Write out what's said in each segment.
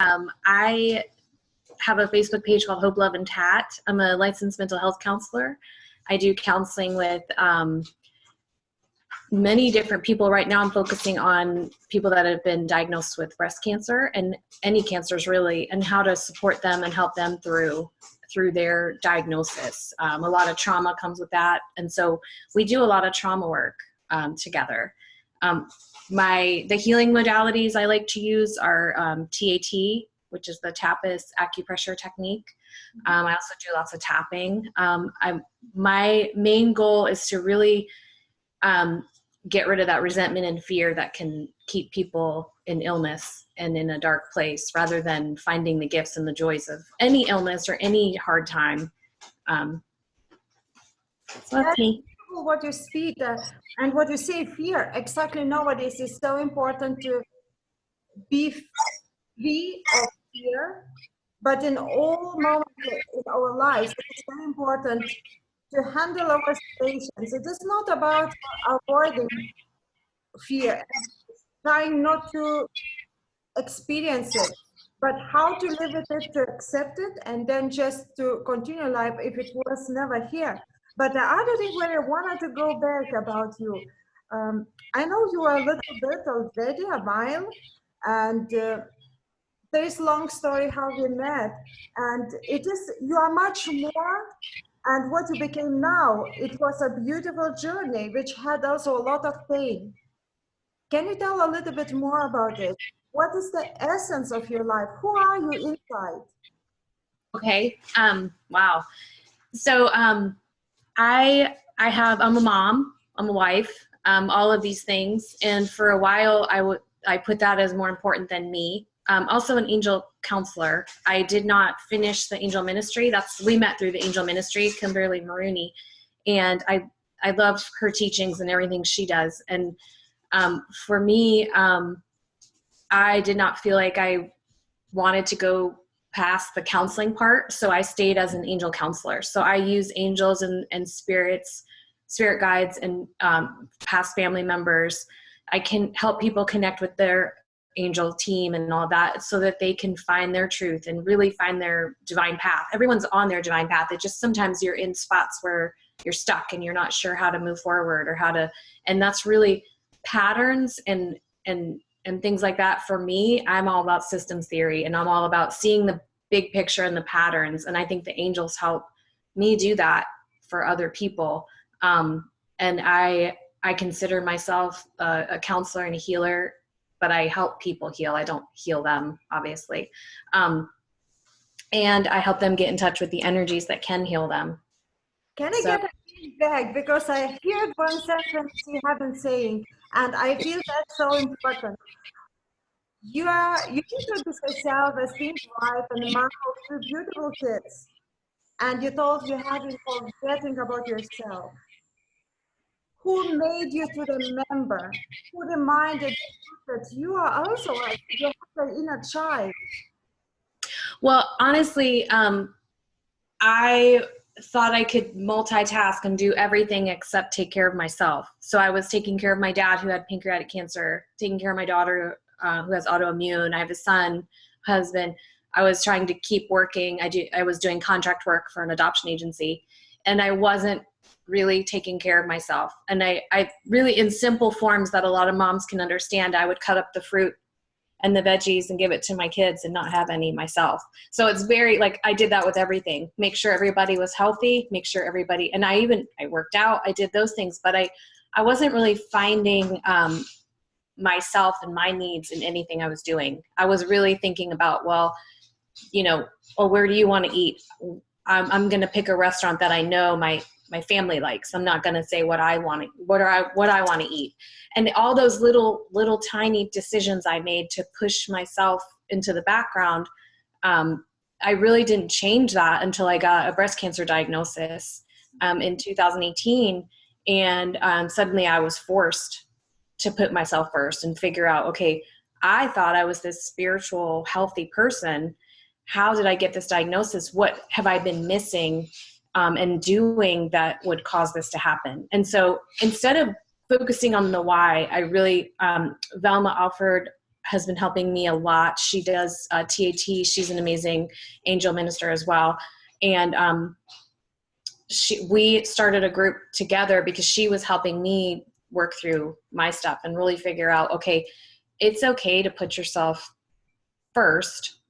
I have a Facebook page called Hope, Love, and TAT. I'm a licensed mental health counselor. I do counseling with many different people. Right now I'm focusing on people that have been diagnosed with breast cancer and any cancers really, and how to support them and help them through their diagnosis. A lot of trauma comes with that. And so we do a lot of trauma work together. The healing modalities I like to use are TAT, which is the tappist acupressure technique. I also do lots of tapping. My main goal is to really get rid of that resentment and fear that can keep people in illness and in a dark place, rather than finding the gifts and the joys of any illness or any hard time. So that's me. What you speak and what you say, fear, exactly. Nowadays is so important to be free of fear, but in all moments in our lives, it's very important to handle our situations. It is not about avoiding fear, trying not to experience it, but how to live with it, to accept it, and then just to continue life if it was never here. But the other thing where I wanted to go back about you, I know you are a little bit already, a while, and there is a long story how we met, and you are much more, and what you became now, it was a beautiful journey, which had also a lot of pain. Can you tell a little bit more about it? What is the essence of your life? Who are you inside? Okay. Wow. So I'm a mom, I'm a wife, all of these things. And for a while I put that as more important than me. Also an angel counselor. I did not finish the angel ministry. We met through the angel ministry, Kimberly Maroney. And I love her teachings and everything she does. And for me, I did not feel like I wanted to go past the counseling part. So I stayed as an angel counselor. So I use angels and spirit guides and past family members. I can help people connect with their angel team and all that, so that they can find their truth and really find their divine path. Everyone's on their divine path. It just, sometimes you're in spots where you're stuck and you're not sure how to move forward and that's really patterns and things like that. For me, I'm all about systems theory, and I'm all about seeing the big picture and the patterns. And I think the angels help me do that for other people. And I consider myself a counselor and a healer, but I help people heal. I don't heal them, obviously. And I help them get in touch with the energies that can heal them. Can I get a feedback? Because I heard one sentence you have been saying, and I feel that's so important. You introduced yourself as being wife and a mom of two beautiful kids, and you told you have been forgetting about yourself. Who made you to remember? Who reminded you that you are also you have an inner child? Well, honestly, I thought I could multitask and do everything except take care of myself. So I was taking care of my dad, who had pancreatic cancer, taking care of my daughter, who has autoimmune. I have a son, husband. I was trying to keep working. I was doing contract work for an adoption agency, and I wasn't really taking care of myself. And I really, in simple forms that a lot of moms can understand, I would cut up the fruit and the veggies and give it to my kids and not have any myself. So it's very, like, I did that with everything. Make sure everybody was healthy, make sure everybody, and I worked out, I did those things, but I wasn't really finding myself and my needs in anything I was doing. I was really thinking about, well, where do you want to eat? I'm going to pick a restaurant that I know my family likes. I'm not going to say what I want to eat. And all those little tiny decisions I made to push myself into the background, I really didn't change that until I got a breast cancer diagnosis in 2018. And suddenly I was forced to put myself first and figure out, okay, I thought I was this spiritual, healthy person. How did I get this diagnosis? What have I been missing and doing that would cause this to happen? And so instead of focusing on the why, I really, Velma has been helping me a lot. She does TAT. She's an amazing angel minister as well. And we started a group together because she was helping me work through my stuff and really figure out, okay, it's okay to put yourself first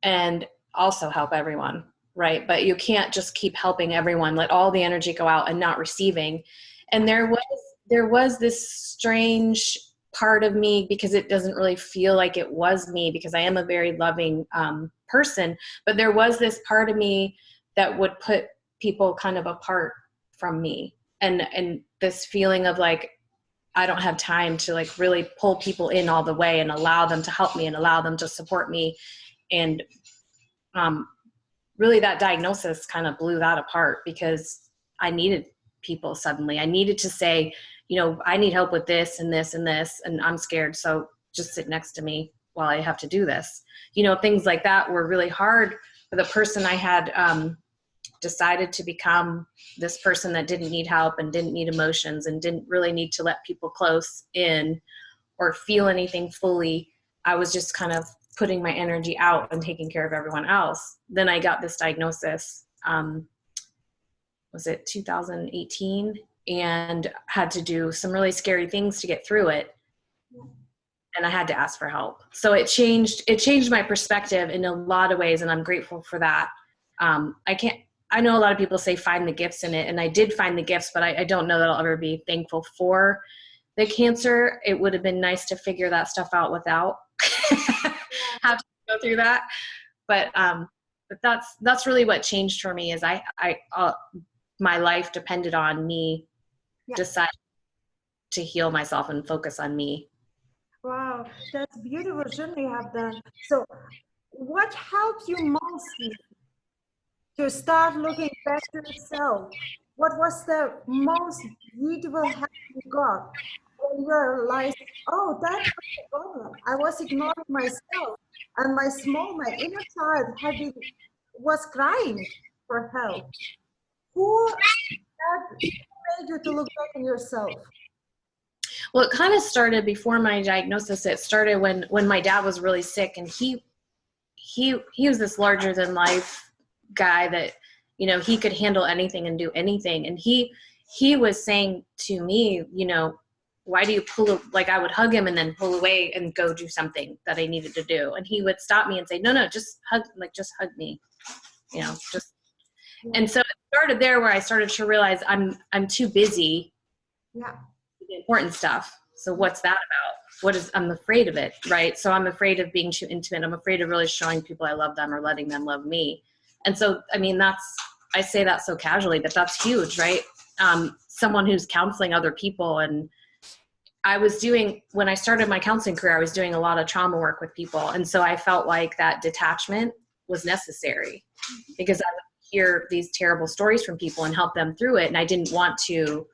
and also help everyone, right? But you can't just keep helping everyone, let all the energy go out and not receiving. And there was this strange part of me, because it doesn't really feel like it was me, because I am a very loving person, but there was this part of me that would put people kind of apart from me, and this feeling of like, I don't have time to like really pull people in all the way and allow them to help me and allow them to support me. And really that diagnosis kind of blew that apart, because I needed people suddenly. I needed to say, you know, I need help with this and this and this, and I'm scared, so just sit next to me while I have to do this. You know, things like that were really hard for the person I had decided to become, this person that didn't need help and didn't need emotions and didn't really need to let people close in or feel anything fully. I was just kind of putting my energy out and taking care of everyone else. Then I got this diagnosis, was it 2018, and had to do some really scary things to get through it. And I had to ask for help. So it changed my perspective in a lot of ways, and I'm grateful for that. I know a lot of people say find the gifts in it, and I did find the gifts, but I don't know that I'll ever be thankful for the cancer. It would have been nice to figure that stuff out without have to go through that. But that's really what changed for me, is my life depended on me deciding to heal myself and focus on me. Wow, that's beautiful journey you have done. So what helped you mostly to start looking back to yourself? What was the most beautiful help you got when you realized, oh, that's the problem. I was ignoring myself, and my inner child was crying for help. Who made you to look back in yourself? Well, it kind of started before my diagnosis. It started when my dad was really sick, and he was this larger than life guy that, you know, he could handle anything and do anything. And he was saying to me, you know, why do you like I would hug him and then pull away and go do something that I needed to do. And he would stop me and say, no, just hug me, you know, just. And so it started there, where I started to realize I'm too busy. Yeah. The important stuff. So what's that about? I'm afraid of it, right? So I'm afraid of being too intimate. I'm afraid of really showing people I love them or letting them love me. And so, I mean, I say that so casually, but that's huge, right? Someone who's counseling other people. And when I started my counseling career, I was doing a lot of trauma work with people. And so I felt like that detachment was necessary, because I would hear these terrible stories from people and help them through it. And I didn't want to,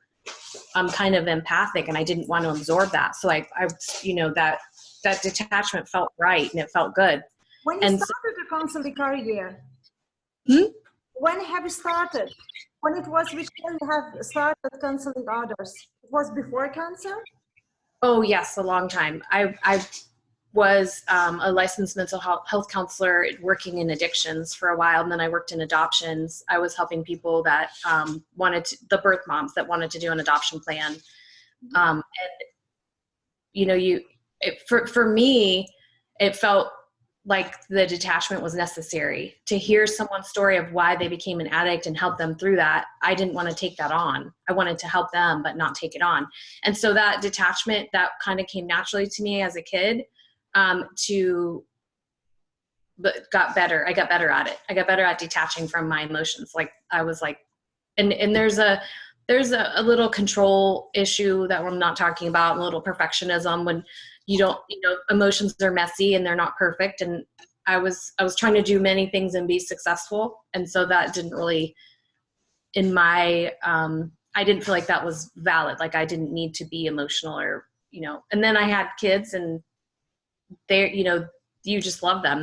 I'm kind of empathic, and I didn't want to absorb that. So I you know, that detachment felt right, and it felt good. When you started the counseling career, when have you started? When it was, which year you have started counseling others? It was before cancer? Oh yes, a long time. I was a licensed mental health counselor working in addictions for a while, and then I worked in adoptions. I was helping people that the birth moms that wanted to do an adoption plan. And you know, for me, it felt like the detachment was necessary to hear someone's story of why they became an addict and help them through that. I didn't want to take that on. I wanted to help them, but not take it on. And so that detachment, that kind of came naturally to me as a kid. But got better. I got better at it. I got better at detaching from my emotions. Like I was like, and there's a little control issue that we're not talking about, a little perfectionism when emotions are messy and they're not perfect. And I was trying to do many things and be successful. And so that didn't really, I didn't feel like that was valid. Like I didn't need to be emotional and then I had kids, and you just love them.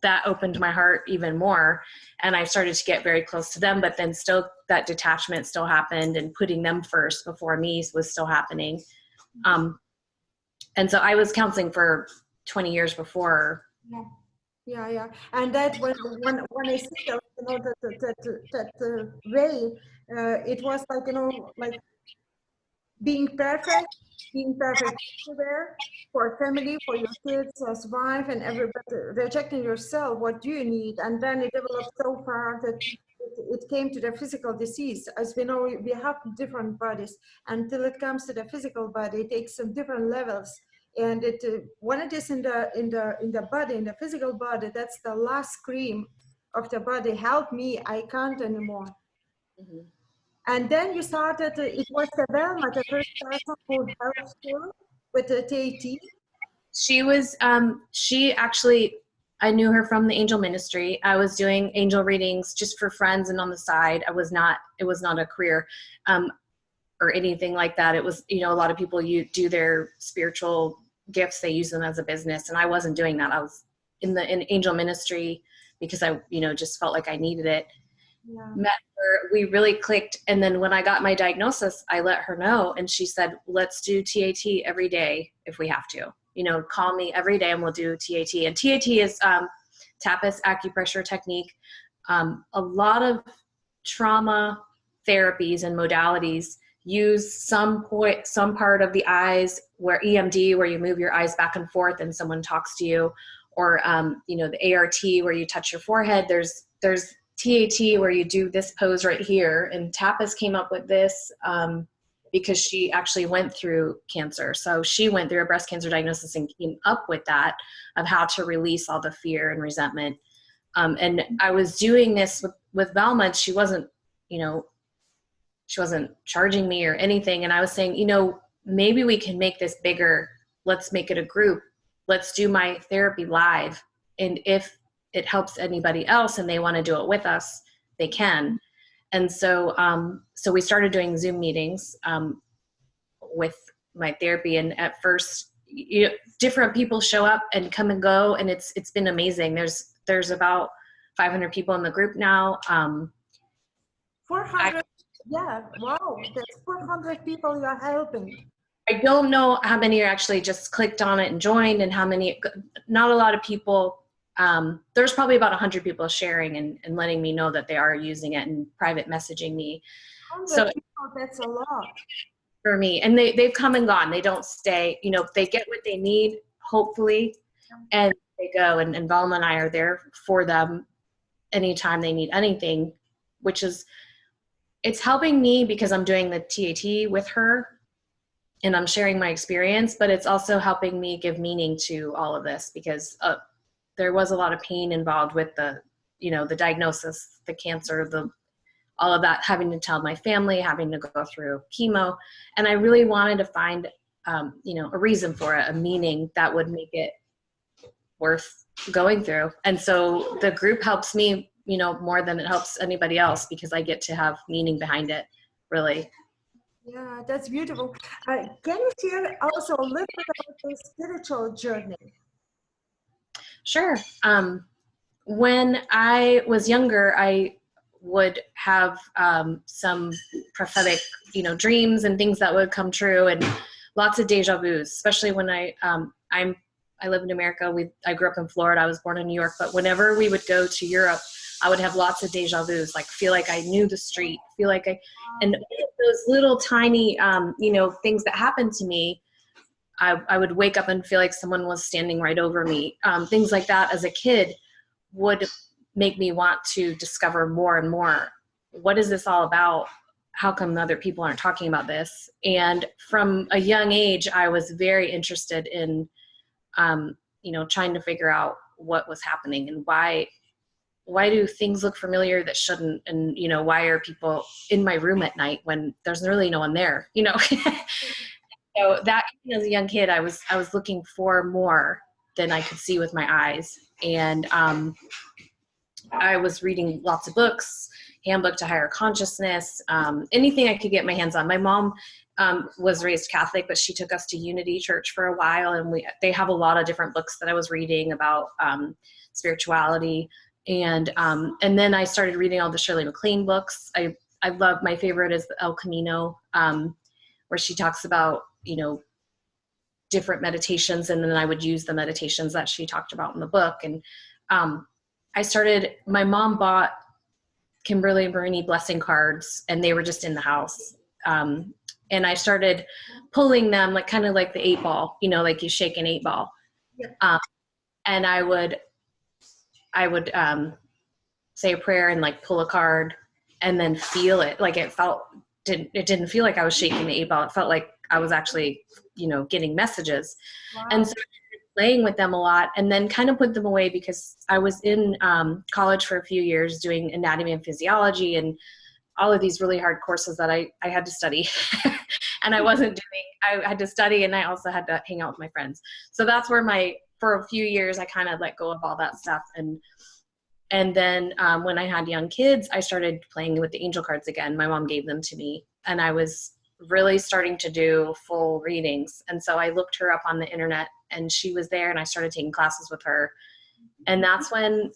That opened my heart even more. And I started to get very close to them, but then still that detachment still happened, and putting them first before me was still happening. And so I was counseling for 20 years before. Yeah. Yeah. And that when I see that, that way, it was like, like being perfect everywhere, for family, for your kids, as wife, and everybody, rejecting yourself. What do you need? And then it developed so far that it came to the physical disease. As we know, we have different bodies. Until it comes to the physical body, it takes some different levels. And it when it is in the body, in the physical body, that's the last scream of the body. Help me! I can't anymore. Mm-hmm. And then you started, it was the Velma, the first person who helped you with the TAT. She was, she actually, I knew her from the angel ministry. I was doing angel readings just for friends and on the side. It was not a career or anything like that. It was, a lot of people, you do their spiritual gifts, they use them as a business. And I wasn't doing that. I was in angel ministry because I, just felt like I needed it. Yeah. Met her, we really clicked. And then when I got my diagnosis, I let her know, and she said, let's do TAT every day if we have to. Call me every day and we'll do TAT. And TAT is tapas acupressure technique. A lot of trauma therapies and modalities use some part of the eyes, where EMD, where you move your eyes back and forth and someone talks to you, or the ART, where you touch your forehead. There's TAT where you do this pose right here, and Tapas came up with this because she actually went through cancer. So she went through a breast cancer diagnosis and came up with that, of how to release all the fear and resentment. And I was doing this with Velma, and she wasn't charging me or anything. And I was saying, maybe we can make this bigger. Let's make it a group. Let's do my therapy live. And if it helps anybody else and they want to do it with us, they can. And so we started doing Zoom meetings with my therapy. And at first, different people show up and come and go, and it's been amazing. There's about 500 people in the group now. 400. Yeah, wow, that's 400 people you are helping. I don't know how many are actually just clicked on it and joined, and how many, not a lot of people. There's probably about 100 people sharing and letting me know that they are using it and private messaging me. So people, that's a lot for me. And they've come and gone. They don't stay, they get what they need, hopefully, and they go. And Velma and I are there for them anytime they need anything, which is, it's helping me because I'm doing the TAT with her and I'm sharing my experience, but it's also helping me give meaning to all of this, because there was a lot of pain involved with the diagnosis, the cancer, all of that, having to tell my family, having to go through chemo. And I really wanted to find, a reason for it, a meaning that would make it worth going through. And so the group helps me, more than it helps anybody else, because I get to have meaning behind it, really. Yeah, that's beautiful. Can you share also a little bit about the spiritual journey? Sure. When I was younger, I would have some prophetic, dreams and things that would come true, and lots of deja vus, especially when I live in America. I grew up in Florida. I was born in New York, but whenever we would go to Europe, I would have lots of deja vus, like feel like I knew the street, and those little tiny, things that happened to me, I would wake up and feel like someone was standing right over me. Things like that as a kid would make me want to discover more and more. What is this all about? How come other people aren't talking about this? And from a young age, I was very interested in, trying to figure out what was happening and why do things look familiar that shouldn't? And, why are people in my room at night when there's really no one there, So that, as a young kid, I was looking for more than I could see with my eyes. And I was reading lots of books, Handbook to Higher Consciousness, anything I could get my hands on. My mom was raised Catholic, but she took us to Unity Church for a while, and they have a lot of different books that I was reading about spirituality. And then I started reading all the Shirley MacLaine books. I love, my favorite is El Camino, where she talks about, different meditations, and then I would use the meditations that she talked about in the book. And my mom bought Kimberly Maroney blessing cards, and they were just in the house. And I started pulling them, like kind of like the 8-ball, like you shake an 8-ball. Yeah. And I would say a prayer and like pull a card and then feel it. Like it didn't feel like I was shaking the 8-ball. It felt like I was actually, getting messages. Wow. And so playing with them a lot, and then kind of put them away because I was in college for a few years doing anatomy and physiology and all of these really hard courses that I had to study. And I had to study, and I also had to hang out with my friends. So that's where for a few years, I kind of let go of all that stuff. And then when I had young kids, I started playing with the angel cards again. My mom gave them to me, and I was really starting to do full readings. And so I looked her up on the internet, and she was there, and I started taking classes with her. And that's when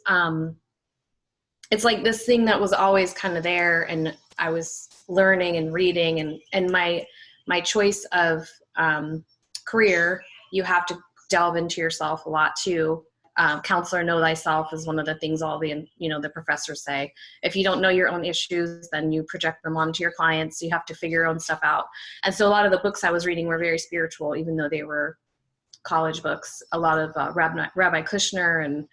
it's like this thing that was always kind of there, and I was learning and reading, and my choice of career, you have to delve into yourself a lot too. Counselor know thyself is one of the things all the professors say. If you don't know your own issues, then you project them onto your clients. You have to figure your own stuff out. And so a lot of the books I was reading were very spiritual, even though they were college books. A lot of Rabbi Kushner and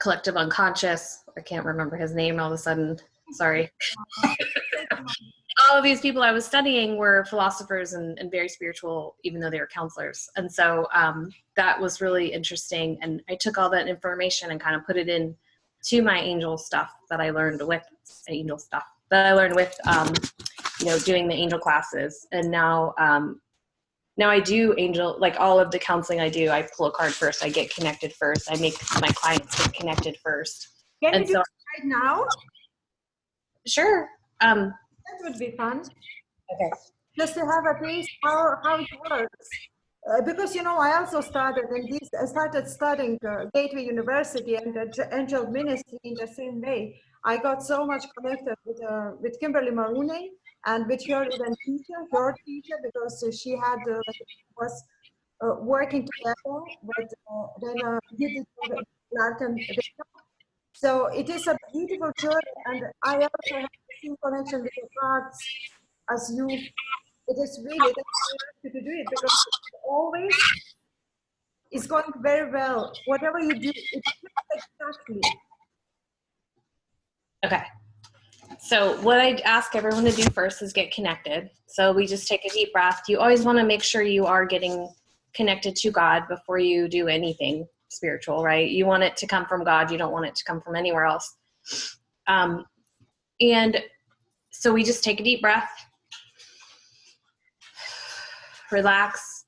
Collective Unconscious. I can't remember his name all of a sudden. Sorry. All of these people I was studying were philosophers and very spiritual, even though they were counselors. And so that was really interesting. And I took all that information and kind of put it in to my angel stuff that I learned with doing the angel classes. And now I do angel, like all of the counseling I do, I pull a card first. I get connected first. I make my clients get connected first. Can you do it right now? Sure. That would be fun. Okay. Just to have a taste how it works. Because, I also started studying Gateway University and the Angel Ministry in the same way. I got so much connected with Kimberly Maroney and with her teacher, because she had was working together, but then we did Clark and Victor. So it is a beautiful journey, and I also have the same connection with the cards as you. It is really to do it, because always it's going very well. Whatever you do, it's exactly. Okay. So what I ask everyone to do first is get connected. So we just take a deep breath. You always want to make sure you are getting connected to God before you do anything spiritual, right? You want it to come from God. You don't want it to come from anywhere else. And so we just take a deep breath, relax.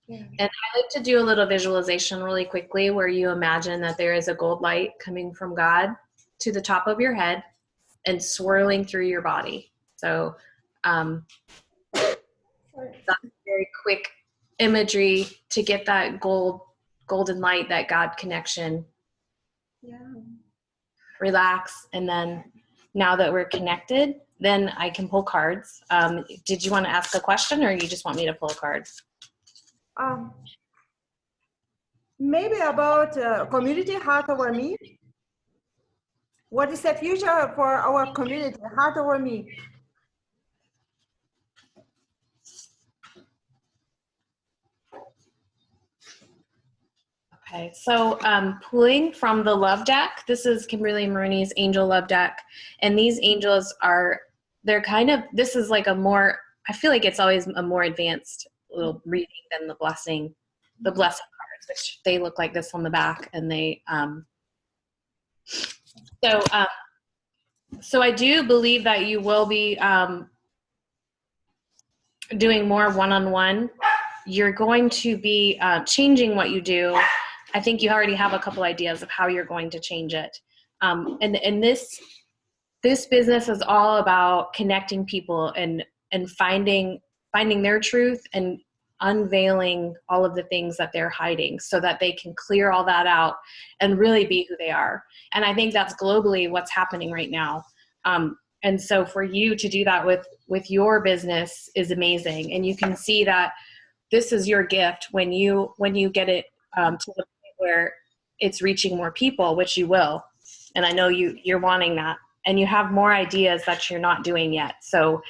Yeah. And I like to do a little visualization really quickly where you imagine that there is a gold light coming from God to the top of your head and swirling through your body. So that's very quick imagery to get that golden light, that God connection. Yeah. Relax. And then now that we're connected, then I can pull cards. Did you want to ask a question, or you just want me to pull a card? Maybe about community, Heart Over Me. What is the future for our community, Heart Over Me? Okay, so pulling from the love deck, this is Kimberly Maroney's angel love deck. And these angels this is like I feel like it's always a more advanced little reading than the blessing cards, which they look like this on the back. And they, so I do believe that you will be doing more one-on-one. You're going to be changing what you do. I think you already have a couple ideas of how you're going to change it. And this business is all about connecting people and finding their truth and unveiling all of the things that they're hiding so that they can clear all that out and really be who they are. And I think that's globally what's happening right now. And so for you to do that with your business is amazing. And you can see that this is your gift when you get it to the point where it's reaching more people, which you will. And I know you're wanting that, and you have more ideas that you're not doing yet. So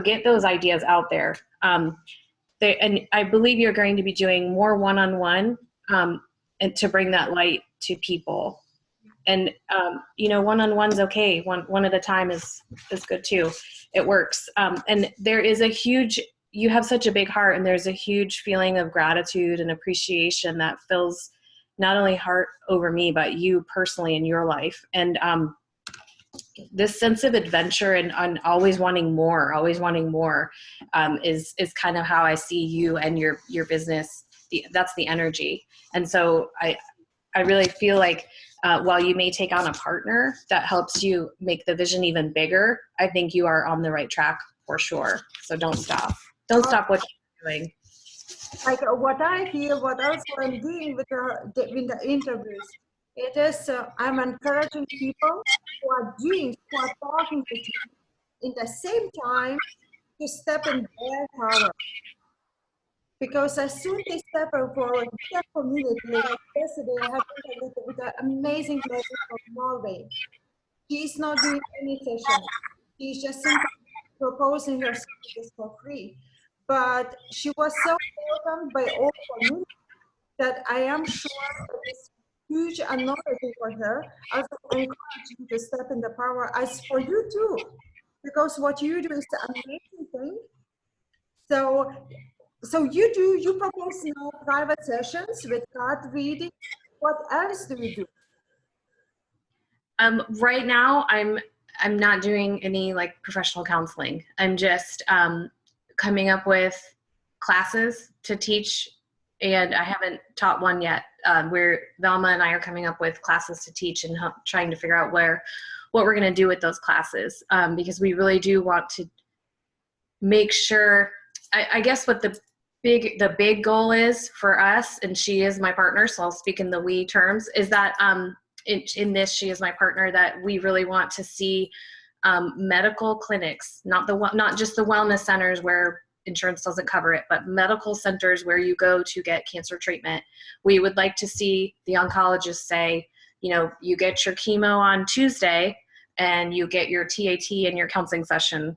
get those ideas out there. And I believe you're going to be doing more one-on-one, and to bring that light to people. And one-on-one's okay. One at a time is good too. It works. And there is you have such a big heart, and there's a huge feeling of gratitude and appreciation that fills not only heart over me, but you personally in your life. And this sense of adventure and always wanting more is kind of how I see you and your business. That's the energy. And so I really feel like while you may take on a partner that helps you make the vision even bigger, I think you are on the right track for sure. So don't stop. Don't stop what you're doing. Like what I feel, what also I'm doing with the interviews, it is I'm encouraging people who are talking with you in the same time to step in their power. Because as soon as they step forward, their community, like yesterday, I had with an amazing lady from Norway. She's not doing any session. She's just simply proposing her services for free. But she was so welcomed by all community that I am sure it's huge honorability for her. I also encourage you to step in the power as for you too, because what you do is an amazing thing. So you propose now private sessions with card reading. What else do you do? Right now, I'm not doing any like professional counseling. I'm just coming up with classes to teach, and I haven't taught one yet. Where Velma and I are coming up with classes to teach and trying to figure out what we're going to do with those classes, because we really do want to make sure. I guess what the big goal is for us, and she is my partner, so I'll speak in the we terms, is that in this, she is my partner, that we really want to see medical clinics, not just the wellness centers where insurance doesn't cover it, but medical centers where you go to get cancer treatment. We would like to see the oncologist say, you get your chemo on Tuesday and you get your TAT and your counseling session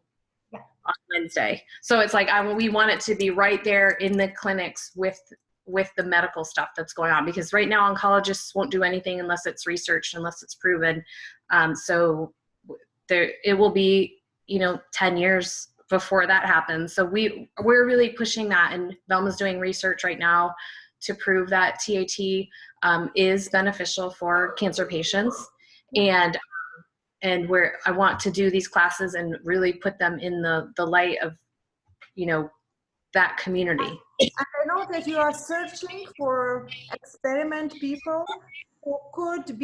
on Wednesday. So it's like, we want it to be right there in the clinics with the medical stuff that's going on, because right now oncologists won't do anything unless it's researched, unless it's proven. So it will be 10 years before that happens. So we're really pushing that, and Velma's doing research right now to prove that TAT is beneficial for cancer patients, and I want to do these classes and really put them in the light of that community. And I know that you are searching for experiment people who could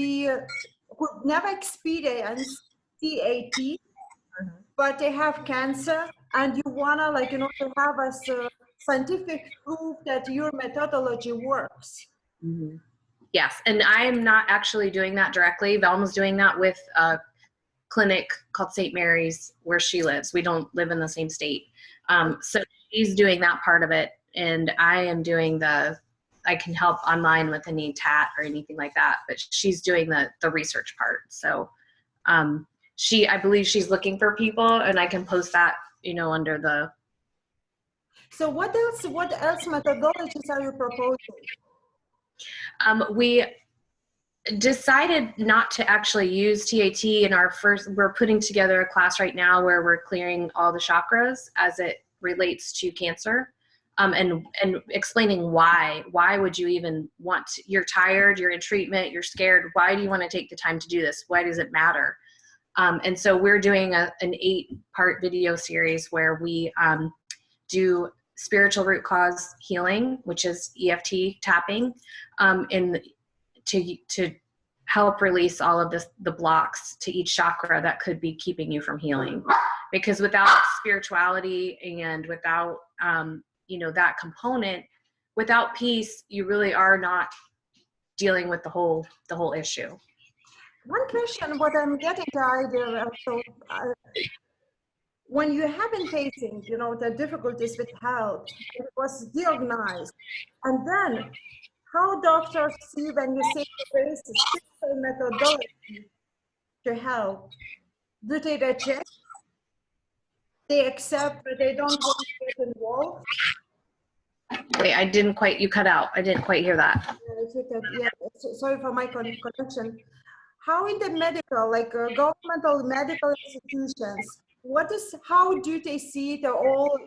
never experience TAT, but they have cancer, and you wanna to have a scientific proof that your methodology works. Mm-hmm. Yes, and I am not actually doing that directly. Velma's doing that with a clinic called St. Mary's where she lives. We don't live in the same state. So she's doing that part of it, and I am doing I can help online with any TAT or anything like that, but she's doing the research part. So I believe she's looking for people, and I can post that, under the. So what else methodologies are you proposing? We decided not to actually use TAT in we're putting together a class right now where we're clearing all the chakras as it relates to cancer, and explaining why would you even you're tired, you're in treatment, you're scared. Why do you want to take the time to do this? Why does it matter? And so we're doing an 8-part video series where we do spiritual root cause healing, which is EFT tapping, to help release all of the blocks to each chakra that could be keeping you from healing. Because without spirituality and without that component, without peace, you really are not dealing with the whole issue. One question, what I'm getting the idea of, so when you have been facing, you know, the difficulties with health, it was diagnosed, and then how doctors see when you say there is a spiritual methodology to help, do they reject, they accept, but they don't want to get involved? Wait, I didn't quite, you cut out. I didn't quite hear that. Yeah, sorry for my connection. How in the medical, like governmental medical institutions, how do they see the all,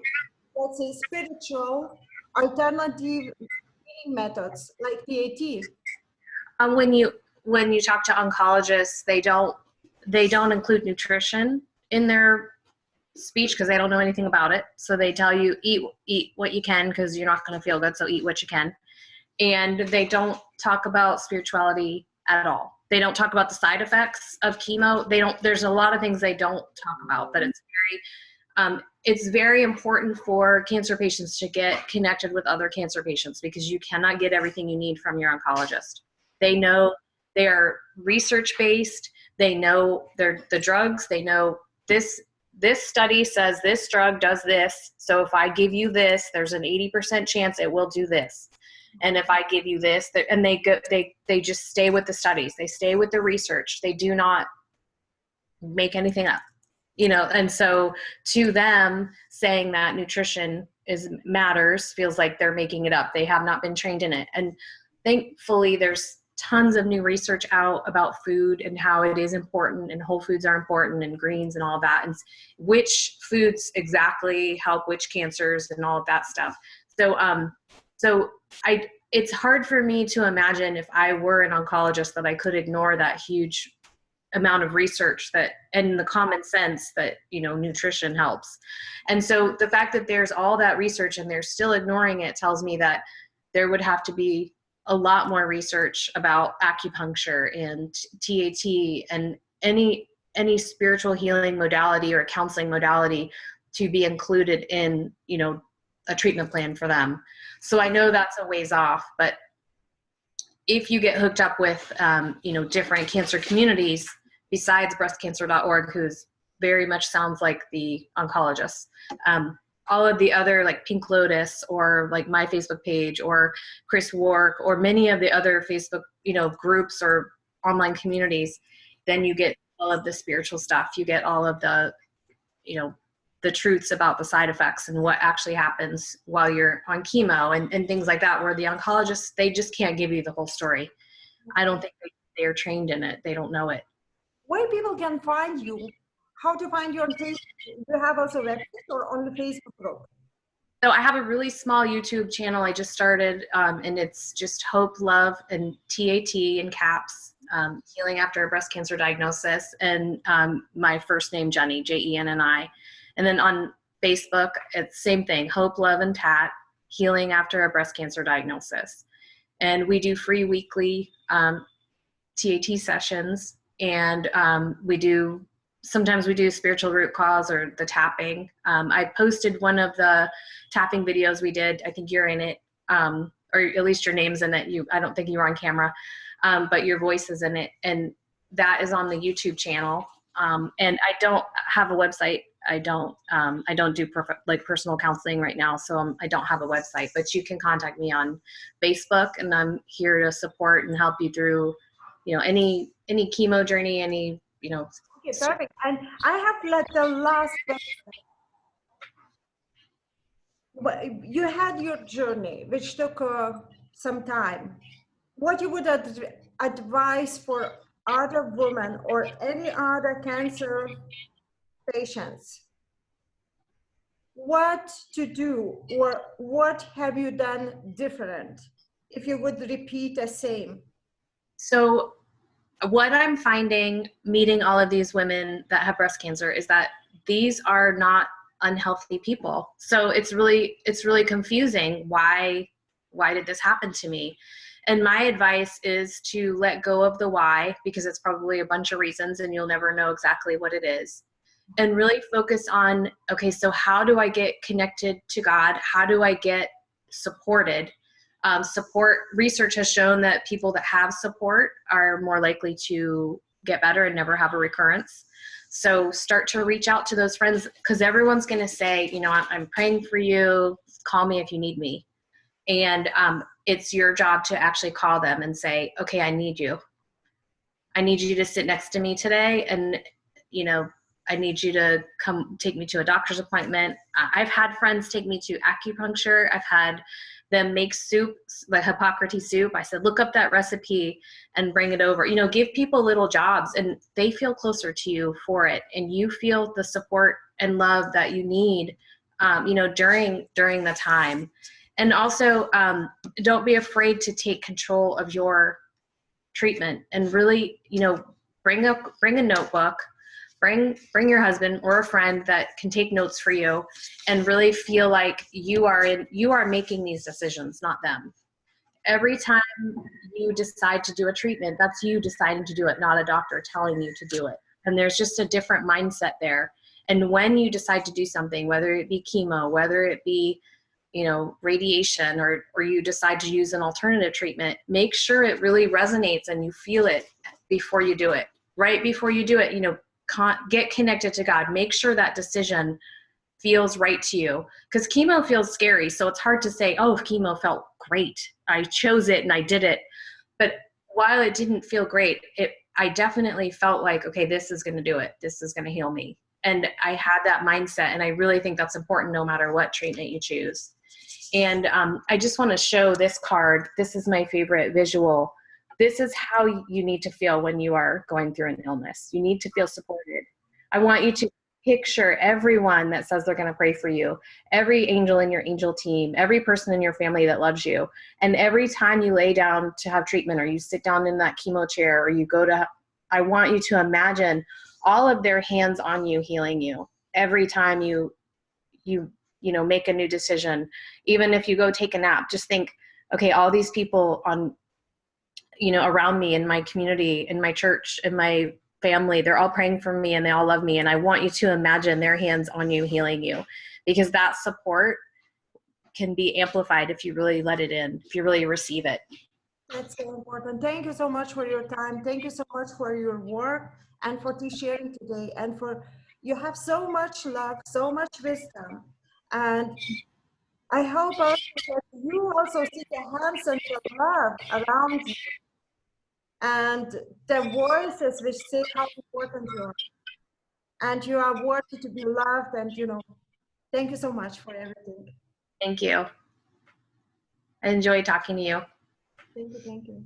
let's say, spiritual alternative healing methods like TAT? When you talk to oncologists, they don't include nutrition in their speech because they don't know anything about it. So they tell you eat what you can because you're not going to feel good. So eat what you can. And they don't talk about spirituality at all. They don't talk about the side effects of chemo. There's a lot of things they don't talk about, but it's very important for cancer patients to get connected with other cancer patients because you cannot get everything you need from your oncologist. They know they're research-based. They know the drugs. They know this study says this drug does this. So if I give you this, there's an 80% chance it will do this. And if I give you this, and they just stay with the studies. They stay with the research. They do not make anything up, you know. And so to them, saying that nutrition matters feels like they're making it up. They have not been trained in it. And thankfully, there's tons of new research out about food and how it is important, and whole foods are important, and greens and all that, and which foods exactly help which cancers and all of that stuff. So it's hard for me to imagine if I were an oncologist that I could ignore that huge amount of research and the common sense that, you know, nutrition helps. And so the fact that there's all that research and they're still ignoring it tells me that there would have to be a lot more research about acupuncture and TAT and any spiritual healing modality or counseling modality to be included in, you know, a treatment plan for them. So I know that's a ways off, but if you get hooked up with, you know, different cancer communities besides breastcancer.org, who's very much sounds like the oncologists, all of the other like Pink Lotus or like my Facebook page or Chris Wark or many of the other Facebook, you know, groups or online communities, then you get all of the spiritual stuff. You get all of the, you know, the truths about the side effects and what actually happens while you're on chemo and things like that, where the oncologists, they just can't give you the whole story. I don't think they're trained in it. They don't know it. Where people can find you, how to find you on Facebook? Do you have also a website or on the Facebook group? So I have a really small YouTube channel I just started, and it's just Hope, Love, and TAT in caps, healing after a breast cancer diagnosis, and my first name, Jenny, Jenni. And then on Facebook, it's same thing, Hope, Love, and TAT, healing after a breast cancer diagnosis. And we do free weekly TAT sessions, and sometimes we do spiritual root cause or the tapping. I posted one of the tapping videos we did. I think you're in it, or at least your name's in it. I don't think you were on camera, but your voice is in it. And that is on the YouTube channel. And I don't have a website. I don't do personal counseling right now. So I don't have a website, but you can contact me on Facebook, and I'm here to support and help you through, you know, any chemo journey, any, you know. Okay, perfect. And I have like the last question. You had your journey, which took some time. What you would advise for other women or any other cancer patients? What to do, or what have you done different if you would repeat the same? So what I'm finding meeting all of these women that have breast cancer is that these are not unhealthy people. So it's really confusing. Why did this happen to me? And my advice is to let go of the why, because it's probably a bunch of reasons and you'll never know exactly what it is. And really focus on, okay, so how do I get connected to God? How do I get supported? Support research has shown that people that have support are more likely to get better and never have a recurrence. So start to reach out to those friends, because everyone's going to say, you know, I'm praying for you. Call me if you need me. And it's your job to actually call them and say, okay, I need you. I need you to sit next to me today. And, you know, I need you to come take me to a doctor's appointment. I've had friends take me to acupuncture. I've had them make soup, like Hippocrates soup. I said, look up that recipe and bring it over. You know, give people little jobs, and they feel closer to you for it. And you feel the support and love that you need, you know, during the time. And also, don't be afraid to take control of your treatment, and really, you know, bring a notebook, bring your husband or a friend that can take notes for you, and really feel like you are making these decisions, not them. Every time you decide to do a treatment, that's you deciding to do it, not a doctor telling you to do it. And there's just a different mindset there. And when you decide to do something, whether it be chemo, whether it be, you know, radiation, or you decide to use an alternative treatment, make sure it really resonates and you feel it before you do it. Right before you do it, you know, get connected to God. Make sure that decision feels right to you, because chemo feels scary. So it's hard to say, oh, chemo felt great, I chose it and I did it. But while it didn't feel great, I definitely felt like, okay, this is going to do it. This is going to heal me. And I had that mindset. And I really think that's important no matter what treatment you choose. And I just want to show this card. This is my favorite visual. This is how you need to feel when you are going through an illness. You need to feel supported. I want you to picture everyone that says they're going to pray for you, every angel in your angel team, every person in your family that loves you. And every time you lay down to have treatment, or you sit down in that chemo chair, or you go to, I want you to imagine all of their hands on you, healing you. Every time you know, make a new decision, even if you go take a nap, just think, okay, all these people on, you know, around me, in my community, in my church, in my family, they're all praying for me and they all love me. And I want you to imagine their hands on you, healing you, because that support can be amplified if you really let it in, if you really receive it. That's so important. Thank you so much for your time. Thank you so much for your work and for sharing today. And you have so much love, so much wisdom. And I hope also that you also see the hands and the love around you, and the voices which say how important you are. And you are worthy to be loved. And, you know, thank you so much for everything. Thank you. I enjoy talking to you. Thank you. Thank you.